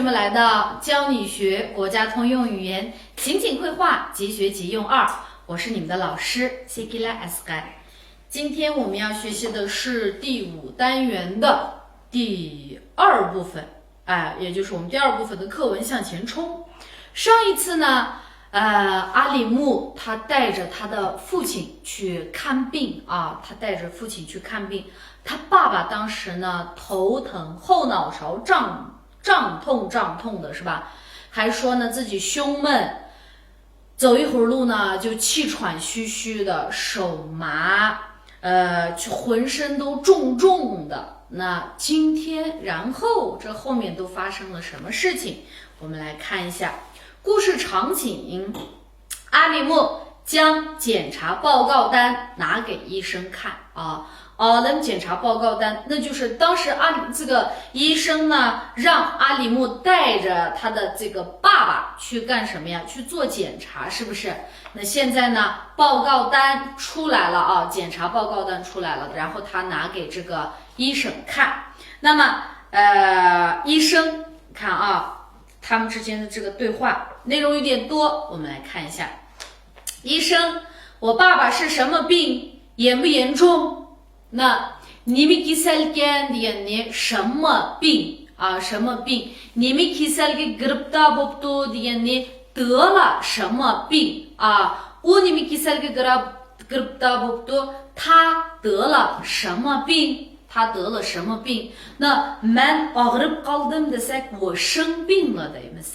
学们来到教你学国家通用语言情景绘画即学即用2，我是你们的老师 Sikila Asghar。今天我们要学习的是第5单元的第2部分，也就是我们第2部分的课文向前冲。上一次呢，阿里木他带着他的父亲去看病他带着父亲去看病，他爸爸当时呢头疼，后脑勺胀痛的是吧？还说呢自己胸闷，走一会儿路呢就气喘吁吁的，手麻，浑身都重的。那今天，然后这后面都发生了什么事情？我们来看一下故事场景。阿里木将检查报告单拿给医生看检查报告单，那就是当时这个医生呢让阿里木带着他的这个爸爸去干什么呀？去做检查，是不是？那现在呢，报告单出来了检查报告单出来了，然后他拿给这个医生看。那么医生看他们之间的这个对话内容有点多，我们来看一下。医生，我爸爸是什么病？严不严重？那님이 기살게 되겠니什么病什么病？님이 기살게 그럽다 법도 되겠니得了什么病님이 기살게 그럽다 법도他得了什么病？他得了什么病？那mən ağrып qaldım desek我生病了deymiz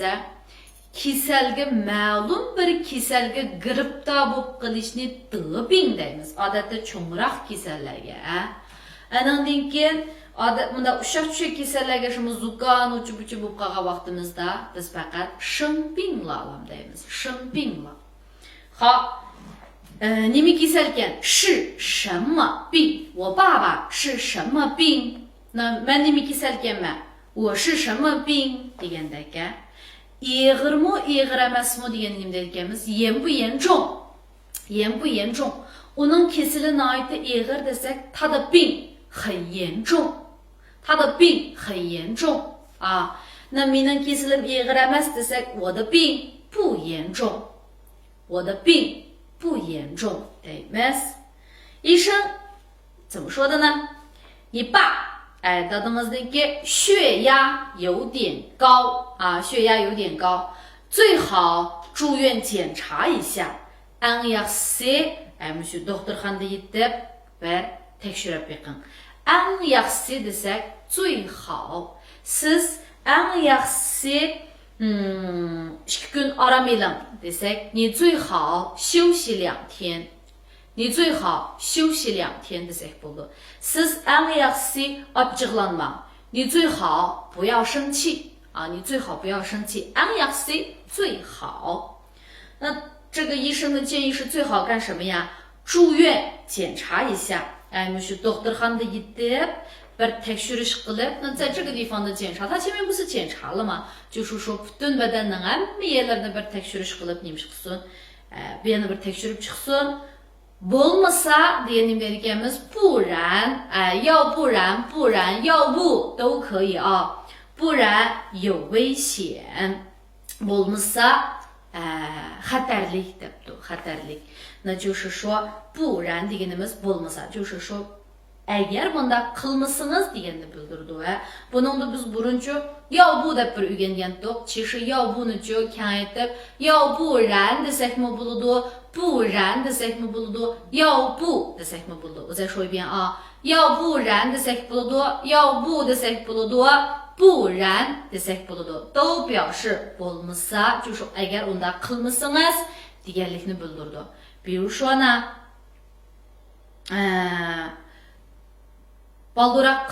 Kiselge ma'lum bir kiselge giripta bo'lib qilishni deb deymiz. Odatda cho'ngroq kasallarga. Andan keyin bunda ushaq-tushaq kasallarga zukan uchib-uchib bo'lib qolgan vaqtimizda biz faqat 生病了 deymiz. 生病了。好，你们 kiselgen 是什么病？我爸爸是什么病？那 mən nima kiselgenman？ 我是什么病？degandagi Ağır mı, ağır emas mı deganini deyotganmiz. Yen bu严重，严不严重？Onun kesili naiti ağır desek, 他的病很严重，他的病很严重那mening kesilim ağır emas desek, 我的病不严重，我的病不严重deymiz。医生怎么说的呢？你爸dadimizdagi血压有点高血压有点高，最好住院检查一下。Eng yaxshisi shu doktorxonada yetib bir tekshirib beqing. Eng yaxshisi desek 最好。Siz eng yaxshisi 2 kun aram eling desek 你最好休息2天。你最好休息2天desek bo'ladi. Siz eng yaxshisi achchiqlanmang. 你最好不要生气你最好不要生气。eng yaxshisi 最好。那这个医生的建议是最好干什么呀？住院检查一下。shu doktorxonada yetib bir tekshirish qilib。那在这个地方的检查，他前面不是检查了吗？就是说butun badanning hamma yerlarini bir tekshirish qilib nima qilsin? Bu yerni bir tekshirib chiqsin. Bo'lmasa deganimiz不然要不都可以不然有危险。bo'lmasa xatarlik debdi xatarlik。那就是说不然deganimiz bo'lmasa，就是说agar bunda qilmasangiz deganni bildirdi buningda biz burunchi要不deb bir o'rgangandik。其实要不ni juda kengaytirib要不然desekmi bo'ladi，不然desekmi bo'ladi，要不desekmi bo'ladi。我再说一遍要不然desek bo'ladi，要不desek bo'ladi，不然desek bo'ladi，都表示bo'lmasa，就是agar unda qilmasangiz deganlikni bildirdi。比如说呢baldurak，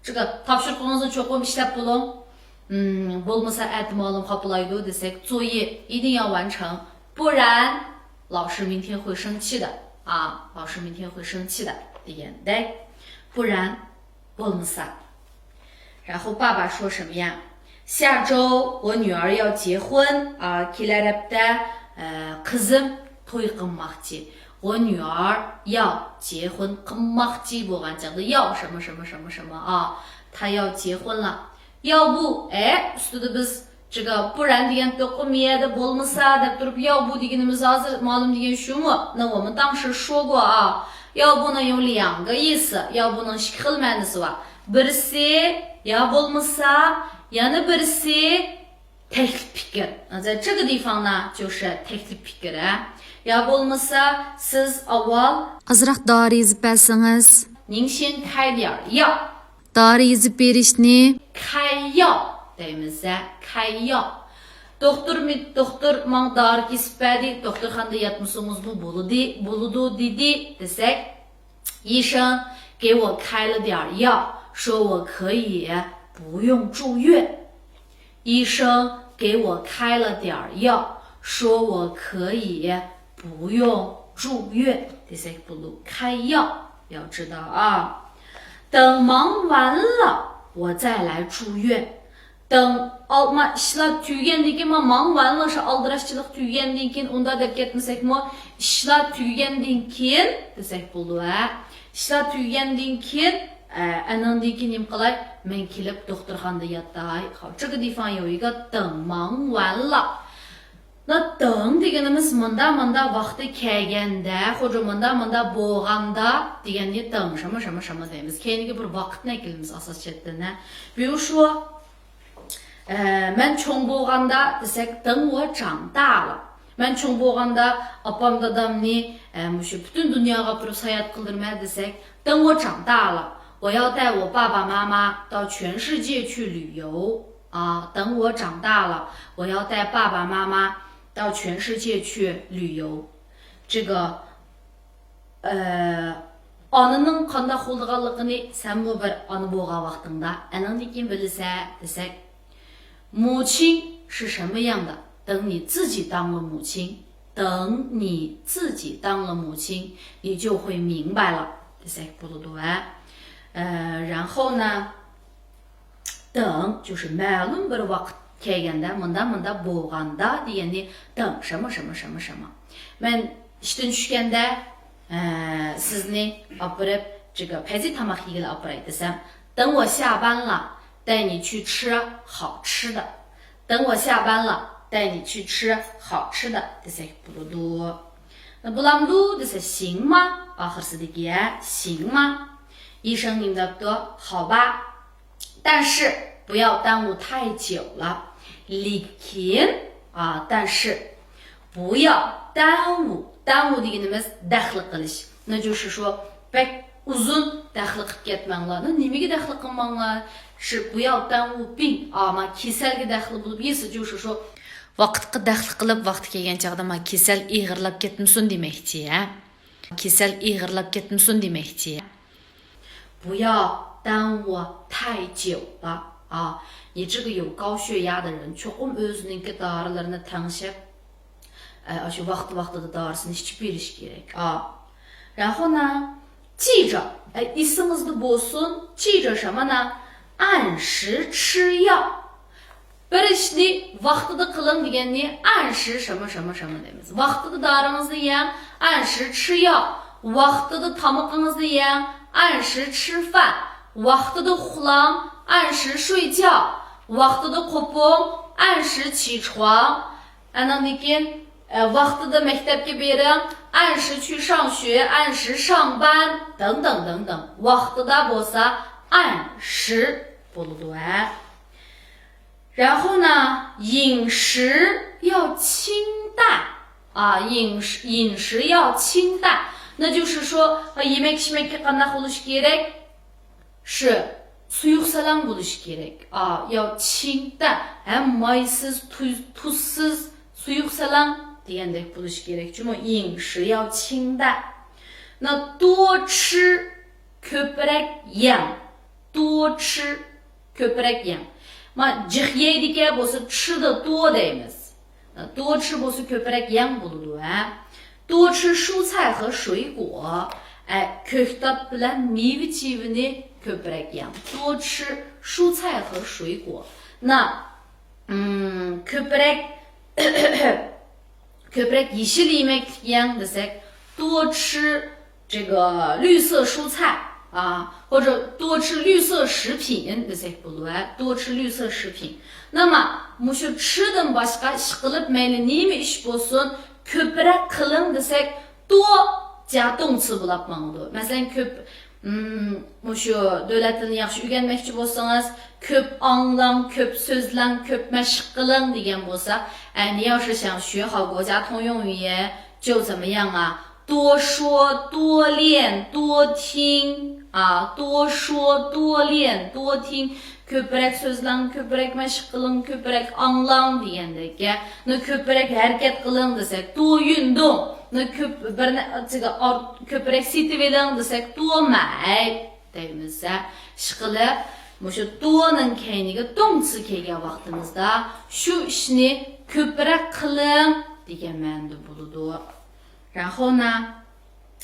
这个topshiriqingizni cho'qim ishlab bo'ling。bo'lmasa ehtimolum qoplaydi desek 作业一定要完成，不然老师明天会生气的老师明天会生气的deganday。不然bo'lmasa。然后爸爸说什么呀？下周我女儿要结婚kelar hafta qizim to'y qilmoqchi。我女儿要结婚qilmoqchi bo'lgan chaqda要什么什么什么什么她要结婚了。要不ustida biz这个不然degan to'qimaydi bo'lmasa deb turib要不deganimiz hozir ma'lum degan shumi? 那我们当时说过啊，要不呢有两个意思，要不呢ikki xil ma'nosi bor. Birisi ya bo'lmasa, yana birisi teklif fikir. 那在这个地方呢就是 teklif fikir. Ya bo'lmasa siz avval azroq dori yozib bersangiz, 您先开点药。 dori yozib berishni 开药 deymiz, 开药. Doktor mang dori kesib berdi, doktorxonada yatmasangiz bu buludu dedi desek, 医生给我开了点药，说我可以不用住院。医生给我开了点药，说我可以不用住院。desek bulu 开药，要知道啊。等忙完了，我再来住院。等ishlar tugagandan keyin忙完了是aldirashchilik tugagandan keyin unda deb ketmasakmi ishlar tugagandan keyin desak bo'ladi. Ishlar tugagandan keyin anandan keyin nima qilay? Men kelib doktorxonada yatay. 好，这个地方有一个等忙完了。那等deganimiz manda vaqti kelganda, ho'ja manda bo'lganda deganda 等什么什么什么 deymiz. Keyingi bir vaqtni kelamiz asosiyatdan. 比如说 mən cho'ng bo'lganda desek, 等我长大了. Mən cho'ng bo'lganda opam dadamni shu butun dunyoga turib sayohat qildirmay desek, 等我长大了，我要带我爸爸妈妈到全世界去旅游啊！等我长大了，我要带爸爸妈妈到全世界去旅游。这个Anının qanday qo'ldiganligini sen bu bir ana bo'lgan vaqtingda anangdan keyin bilasan desek, 母亲是什么样的？等你自己当了母亲，等你自己当了母亲，你就会明白了。desek bo'ladi. 然后呢，等就是 ma'lum bir vaqt kelganda, munda bo'lganda degani 等什么什么什么什么。Men ishdan tushganda sizni olib borib这个payzi tamoq yegila olib boray desam, 等我下班了，带你去吃好吃的。等我下班了，带你去吃好吃的。desek bo'ladi. 那bulamdu desa 行吗？ahirsidagi行吗？医生你的说好吧，但是不要耽误太久了。lekin 但是不要耽误deganimiz daxl qilish. 那就是说 pek uzun daxl qilib ketmanglar. 那nimaga daxl qilmanglar? 是不要耽误病嘛 kasalga daxl bo'lib, 意思就是说 vaqtga daxl qilib vaqti kelgan chaqda kasal ig'irlab ketmasin demakchi. Kasal ig'irlab ketmasin demakchi. 不要耽误太久了啊！你这个有高血压的人，cho'qim o'zining dorilarini tanishib, shu vaqtida dorisini ichib berish kerak. 然后呢，记着，esingizda bo'lsin, 记着什么呢？按时吃药。bir ishni vaqtida qiling deganni 按时什么什么什么 deymiz. Vaqtida doringizni yeng, 按时吃药. Vaqtida tomoqingizni yeng, 按时吃饭. Vaqtida uxlang, 按时睡觉. Vaqtida qo'ping, 按时起床. Andan keyin vaqtida maktabga bering, 按时去上学, 按时上班等等等等. Vaqtida bo'lsa 按时bo'ladi. 然后呢，饮食要清淡饮食要清淡，那就是说yemek ichmakka qanday bo'lish kerak? 是 suyuqsalang bo'lish kerak. 要清淡, maysiz, tuzsiz, suyuqsalang degandek bo'lish kerak. Chunki 饮食要清淡。那多吃 ko'proq yeng, 多吃 ko'proq yeng. Jiq yeydigan bo'lsa 吃的多 deymiz. 多吃bo'lsa ko'proq yeng bo'ladi. 多吃蔬菜和水果. Ko'ktat bilan meva-chevani ko'proq yeng. 多吃蔬菜和水果. 那ko'proq yeshil yemek yeng desak, 多吃这个绿色蔬菜或者多吃绿色食品desek bo'ladi多吃绿色食品 Nama mushu chirdan boshqa ish qilib mayli nima ish bo'lsin ko'proq qiling desek 多加动词bo'lib mangdu. Masalan ko'p mushu davlat tilini yaxshi o'rganmoqchi bo'lsangiz, ko'p anglang, ko'p so'zlang, ko'p mashq qiling degan bo'lsa, 你要是想学好国家通用语言就怎么样啊？多说多练多听多说多练多听 ko'proq so'zlang, ko'proq mashq qiling, ko'proq anglang degandek. Ko'proq harakat qiling desak, 多运动 ko'proq setib eling desak, 多买 deymiz. Ishqilib, mushu 多ning keyiniga 动词 kelgan vaqtimizda shu ishni ko'proq qiling degan ma'noda bo'ladi. 然后呢，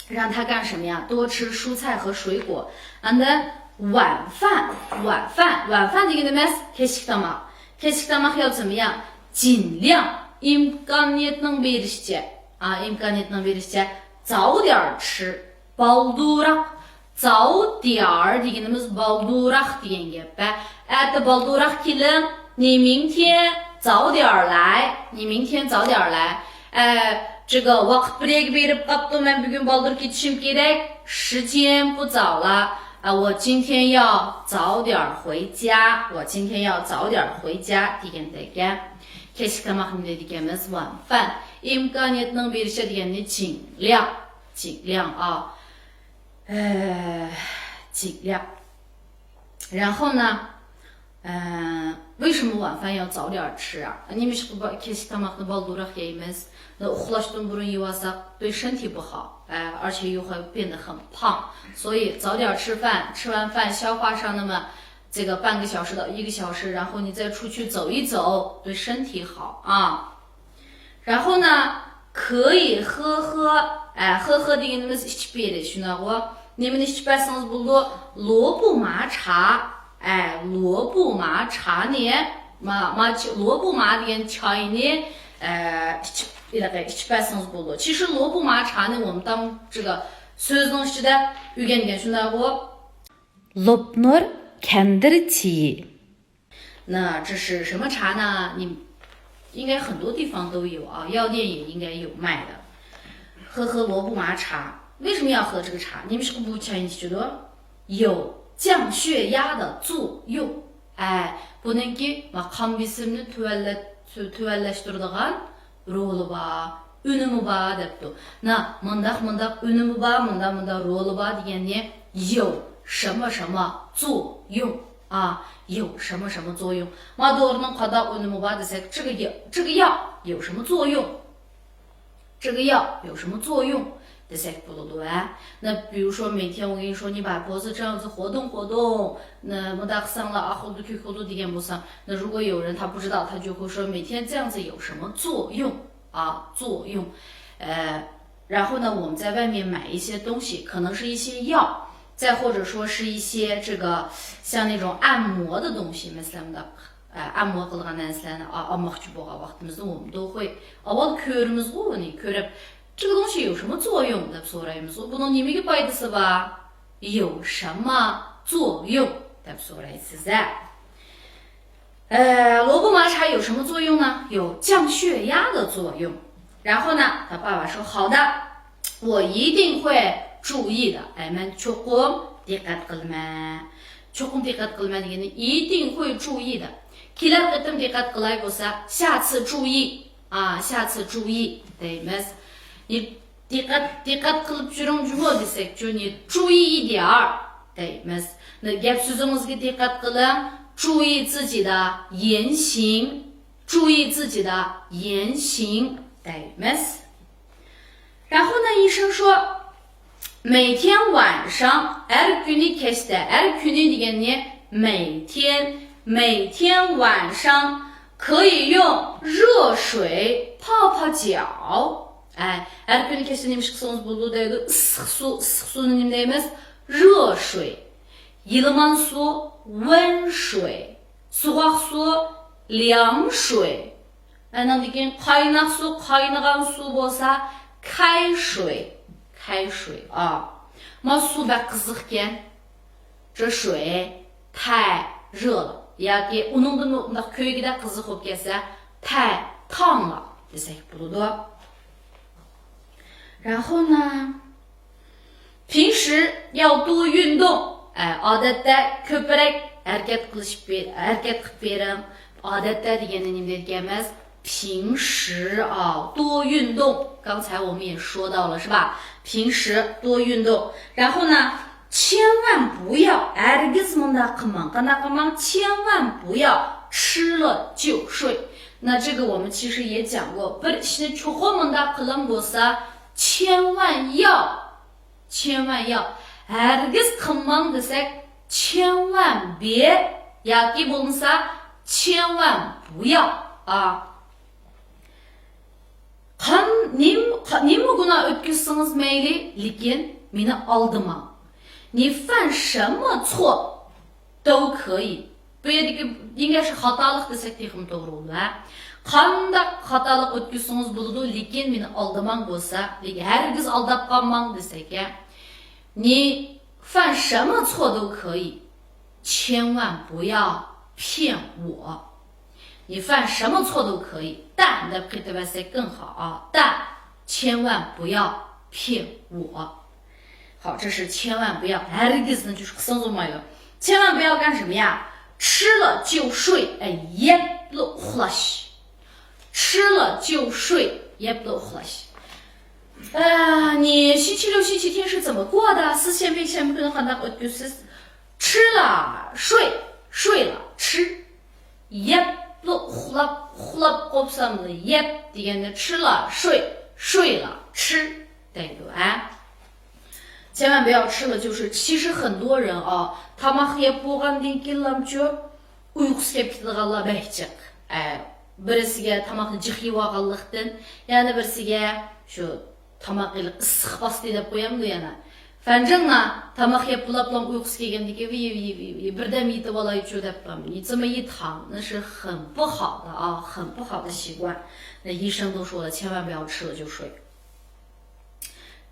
让他干什么呀？多吃蔬菜和水果。And then 晚饭 degani kechki tomoq. Kechki tomoq 要怎么样？尽量 imkoniyatning berishicha 早点吃 balduroq 早点 deganimiz balduroq degan gap. Erta balduroq keling, 你明天早点来，你明天早点来。这个 vaqt break berib qapti, men bugun baldur ketishim kerak, 时间不早了。我今天要早点回家，我今天要早点回家 degandek. Kechki tomoq nima deganimiz? 晚饭 imkoniyatning berishicha degani 尽量尽量。然后呢为什么晚饭要早点吃啊？ Nimish kechki tomoqni balduroq yeymiz. Uxlashdan burun yeysak 对身体不好，而且又会变得很胖，所以早点吃饭，吃完饭消化上那么这个半个小时到1个小时，然后你再出去走一走，对身体好啊。然后呢，可以喝deganimiz ichib berish, shunaqo. Nimani ichib bersangiz bo'ldi? 萝卜麻茶，萝卜麻茶呢，萝卜麻degan choyni ichib bersangiz bo'ldi. 其实萝卜麻茶呢，我们当这个so'zning ichida o'rgangan shunaqo. Lopnur kendir tea. 那这是什么茶呢？你应该很多地方都有啊，药店也应该有卖的。喝萝卜麻茶，为什么要喝这个茶？你们是不是觉得有降血压的作用？buniki qon besimini tuvanlashtiradigan roli bor, unumi bor debdi. Mundaq unumi bor, mundaq roli bor degani 有什么什么作用有什么什么作用？Madorning qadaq unumi bor desak, 这个药有什么作用？这个药有什么作用？ 那比如说每天我跟你说，你把脖子这样子活动活动，那么大上了那如果有人他不知道，他就会说每天这样子有什么作用作用。然后呢，我们在外面买一些东西，可能是一些药，再或者说是一些这个像那种按摩的东西，按摩qilgan narsalarni olmoqchi bo'lgan vaqtimizda我们都会avval ko'ramiz uni ko'rib 这个东西有什么作用deb so'raymiz. Buning nimaga foydasi bor? 有什么作用 deb so'raysiz. 萝卜麻茶有什么作用呢？有降血压的作用。然后呢，他爸爸说好的，我一定会注意的。men cho'qim diqqat qilma. cho'qim diqqat qilma degani 一定会注意的。kelar qatim diqqat qilay bo'lsa 下次注意下次注意 deymiz. 你 diqqat qilib juring juma desak, 就你注意一点儿 deymiz. 那 gap so'zimizga diqqat qiling, 注意自己的言行 deymiz. 然后呢，医生说每天晚上 er kuni kechda, er kuni degani 每天晚上可以用热水泡泡脚。 her kuni kechda nima qilsangiz bo'ldi deydi. issiq suvni nima deymiz? 热水 yilman suv 温水 so'g'oq suv 凉水 andan keyin qaynoq suv qaynagan suv bo'lsa 开水 ma suv bak qiziq ekan 这水太热了，yoki uningda undaq ko'yigida qiziq bo'lib ketsa太烫了desak bo'ladi。然后呢，平时要多运动。odatda ko'proq harakat qilib bering. odatda degani nima deyotganimiz? 平时啊，多运动。刚才我们也说到了，是吧？平时多运动。然后呢，千万不要千万不要吃了就睡。那这个我们其实也讲过，千万要千万别yoki bo'lmasa千万不要啊。nimaguna o'tkazsangiz mayli, lekin meni oldima. 你犯什么错都可以。bu yerdagi 应该是 xatolik desak texim to'g'ri bo'ladi. qanday xatolik o'tkazsangiz bo'ladi, lekin meni oldimang bo'lsa, lekin hargiz aldab qolmang desak, 你犯什么错都可以，千万不要骗我。你犯什么错都可以，但的 pretevase 更好啊，但千万不要骗我。好，这是千万不要。hargiz 呢就是千万不要干什么呀？吃了就睡，也不hush。吃了就睡，也不 hush。你星期六、星期天是怎么过的？吃了睡，睡了吃，也不囫囵上的也点吃了睡，睡了吃，对吧？千万不要吃了就是。其实很多人啊，тамақ yeb болғаннан кейін uyqusi kelib ketadiganlar baychiq. Birisiga tamoqni jiq yeb olganlikdan, yana birisiga shu tamoq qilib issiq bosdi deb qo'yamdi yana. 反正呢 tamoq yeb bo'lib uyqusi kelgandan keyin birdan yetib olaychu deb qo'yam. 你这么一躺，那是很不好的啊，很不好的习惯。那医生都说了，千万不要吃了就睡。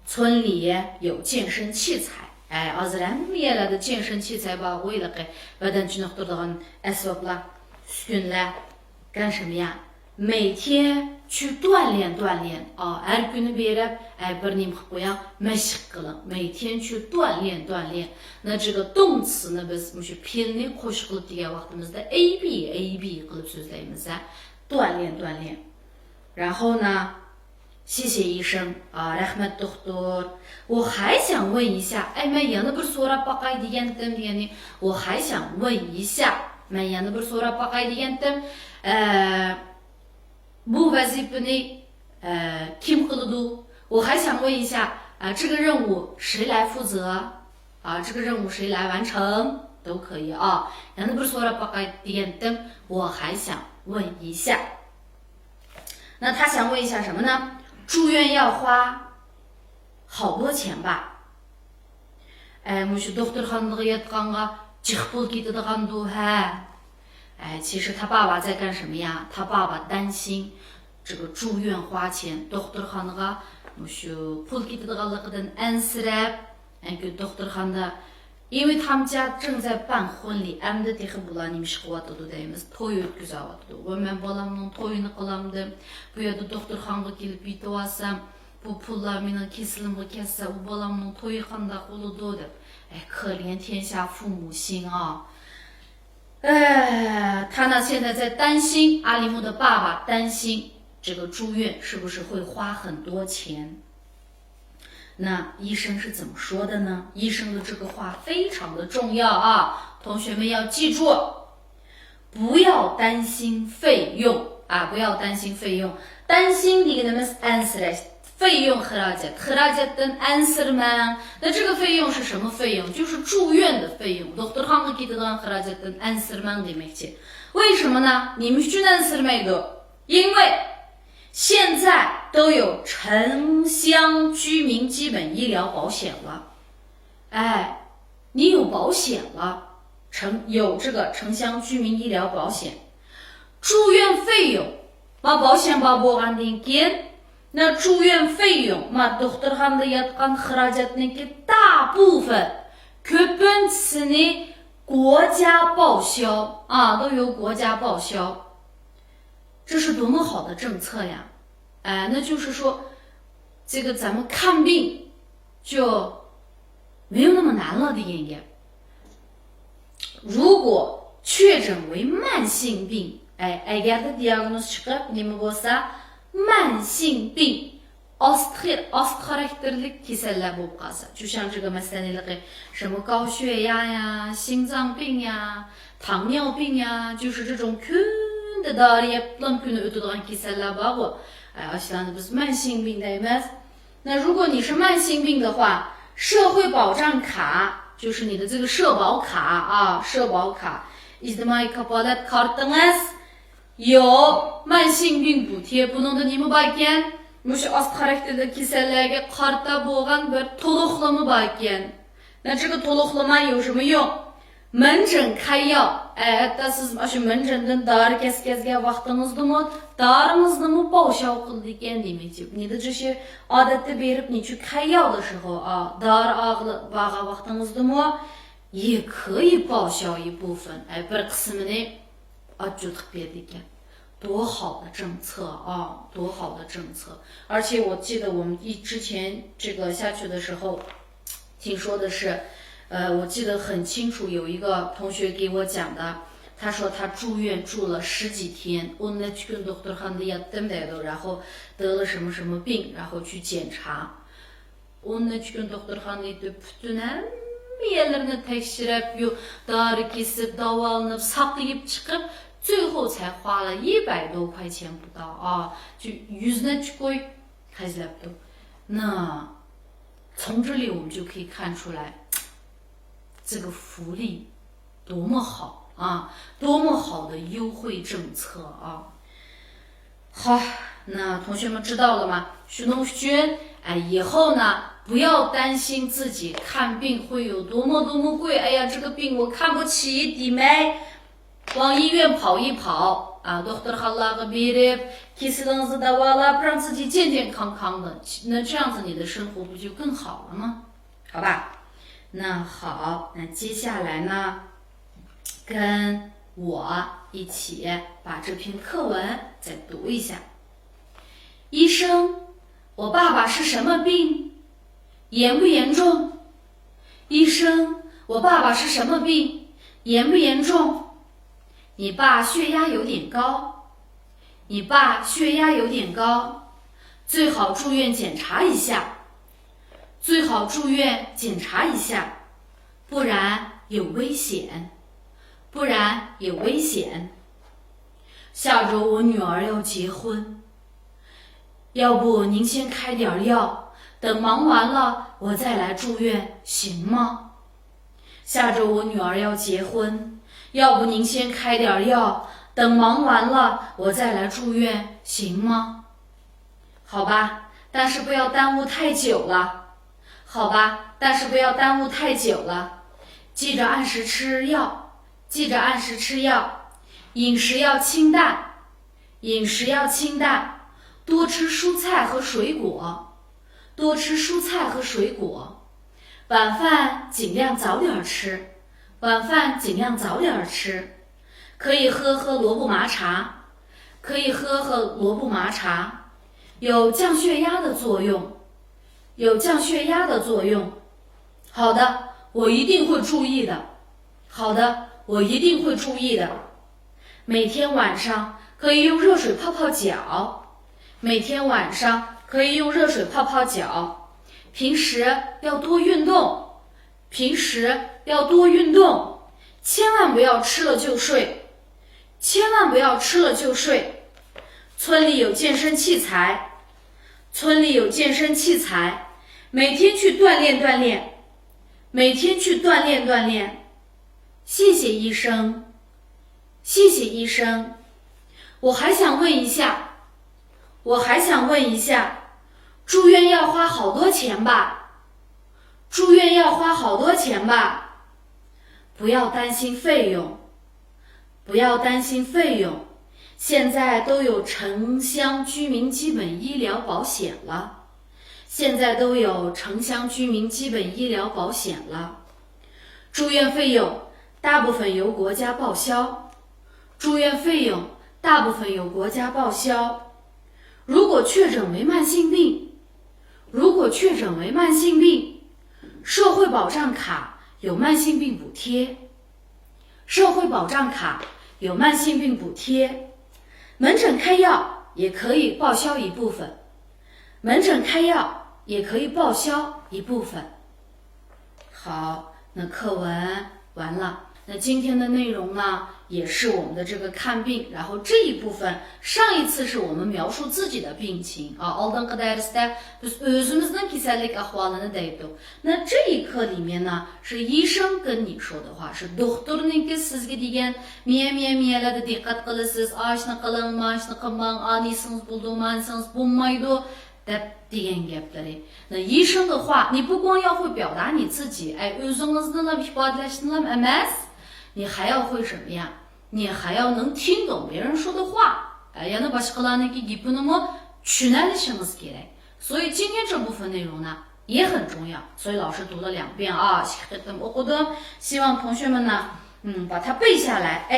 村里有健身器材，azramiyada的健身器材吧，为了给badan chiniqtiradigan asboblar, uskunlar，干什么呀？每天去锻炼锻炼啊！ har kuni berib bir nima qilib qo'ying, mashq qiling. 每天去锻炼锻炼。那这个动词呢，biz shu fe'lni qo'shib qilib degan vaqtimizda ab qilib so'zlaymiz. 锻炼锻炼。然后呢，谢谢医生啊 rahmat doktor。 我还想问一下，men yana bir so'rab boqay degandim degani， 我还想问一下，men yana bir so'rab boqay degandim， bu vazifani kim qiladi？ 我还想问一下这个任务谁来负责啊？这个任务谁来完成都可以啊。yana bir so'rab boqay degandim， 我还想问一下。那他想问一下什么呢？住院要花好多钱吧？mushu doktorxonaga yotganga jiq pul ketadigandu ha。其实他爸爸在干什么呀？他爸爸担心这个住院花钱。doktorxonaga mushu pul ketadiganligidan ansirab, doktorxonada， 因为他们家正在办婚礼，endi texi bular nima ish qilyotdi deymiz, to'y o'tkazyapti. Va men bolamning to'yini qilamdim. Bu yerda doktorxonaga kelib yetib olsam, bu pullar mening kesilimga ketsa, u bolamning to'yi qanday bo'ladi deb. 可怜天下父母心啊！他呢现在在担心，阿里木的爸爸担心这个住院是不是会花很多钱。那医生是怎么说的呢？医生的这个话非常的重要啊，同学们要记住，不要担心费用啊，不要担心费用。担心deganimiz ansirash， 费用xarajatdan ansirmang。 那这个费用是什么费用？就是住院的费用。doktorxonaga ketadigan xarajatdan ansirmang demoqchi。为什么呢？你们shundan ansirmaydi， 因为现在都有城乡居民基本医疗保险了。你有保险了，有这个城乡居民医疗保险。住院费用嘛保险bar bo'lgandan keyin， 那住院费用嘛doktorxonada yotgan xarajatniki大部分 köpüntüsini 国家报销啊，都由国家报销，这是多么好的政策呀！那就是说，这个咱们看病就没有那么难了的演员。如果确诊为慢性病，agar diagnoz chiqib nima bo'lsa慢性病 ostxarakterlik kasallar bo'lib qolsa，就像这个什么高血压呀、心脏病呀、糖尿病呀，就是这种kunda dariyaplan kuni o'tadigan kasallar bor. Aslida biz 慢性病deymiz。那如果你是慢性病的话，社会保障卡就是你的这个社保卡啊，社保卡 ijtimoiy kafolat kartingiz 有慢性病补贴，buningda nima bor ekan? Mushu ost xarakterli kasallarga qarta bo'lgan bir to'liqlama bor ekan. 那这个to'liqlama有什么用？门诊开药，hatto siz shu门诊dan dori ketkazgan vaqtingizdami doringizni报销qildi ekan demakchi. 你的这些 odatda berib 你去开药的时候啊，dori olgan vaqtingizdami也可以报销一部分，bir qismini ajratib berdi ekan。多好的政策啊！多好的政策！而且我记得我们之前这个下去的时候，听说的是，我记得很清楚，有一个同学给我讲的，他说他住院住了10几天，然后得了什么什么病，然后去检查。最后才花了100多块钱不到啊，就100 ko'y。那从这里我们就可以看出来，这个福利多么好啊，多么好的优惠政策啊！好，那同学们知道了吗？徐同学，以后呢，不要担心自己看病会有多么多么贵。哎呀，这个病我看不起，弟妹。往医院跑一跑啊，doktorxonaga berib kasalingizni davolab，让自己健健康康的，那这样子你的生活不就更好了吗？好吧，那好，那接下来呢，跟我一起把这篇课文再读一下。医生，我爸爸是什么病？严不严重？医生，我爸爸是什么病？严不严重？你爸血压有点高，你爸血压有点高，最好住院检查一下，最好住院检查一下，不然有危险，不然有危险。下周我女儿要结婚，要不您先开点药，等忙完了我再来住院，行吗？下周我女儿要结婚，要不您先开点药，等忙完了我再来住院，行吗？好吧，但是不要耽误太久了。好吧，但是不要耽误太久了。记着按时吃药，记着按时吃药。饮食要清淡，饮食要清淡，多吃蔬菜和水果，多吃蔬菜和水果。晚饭尽量早点吃，晚饭尽量早点吃。可以喝喝萝卜麻茶，可以喝喝萝卜麻茶，有降血压的作用，有降血压的作用。好的，我一定会注意的。好的，我一定会注意的。每天晚上可以用热水泡泡脚，每天晚上可以用热水泡泡脚。平时要多运动，平时要多运动，千万不要吃了就睡，千万不要吃了就睡。村里有健身器材，村里有健身器材，每天去锻炼锻炼，每天去锻炼锻炼。谢谢医生，谢谢医生。我还想问一下，住院要花好多钱吧？住院要花好多钱吧？不要担心费用，不要担心费用。现在都有城乡居民基本医疗保险了，现在都有城乡居民基本医疗保险了。住院费用大部分由国家报销。住院费用大部分由国家报销。如果确诊为慢性病，社会保障卡有慢性病补贴。门诊开药也可以报销一部分。好，那课文完了。那今天的内容呢，也是我们的这个看病，然后这一部分上一次是我们描述自己的病情啊。那这一课里面呢，是医生跟你说的话，是degan gaplar. 那医生的话，你不光要会表达你自己，你还要会什么呀？你还要能听懂别人说的话。所以今天这部分内容呢也很重要，所以老师读了2遍啊。希望同学们呢，把它背下来。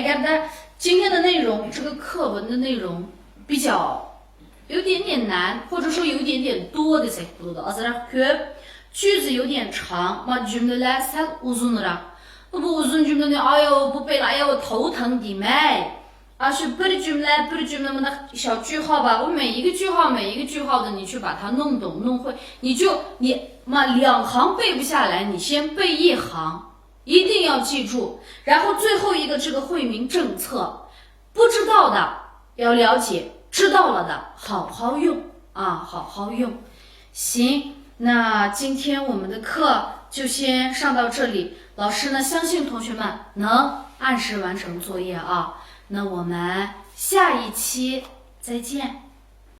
今天的内容，这个课文的内容比较有点点难，或者说有点点多的句子有点长，bu uzun cümleni bu背了我头疼的没是bir cümle的小句号吧，我每一个句号的你去把它弄懂弄会，你2行背不下来，你先背1行，一定要记住。然后最后一个这个惠民政策，不知道的要了解，知道了的好好用啊，好好用。行，那今天我们的课就先上到这里。老师呢，相信同学们能按时完成作业啊。那我们下一期再见。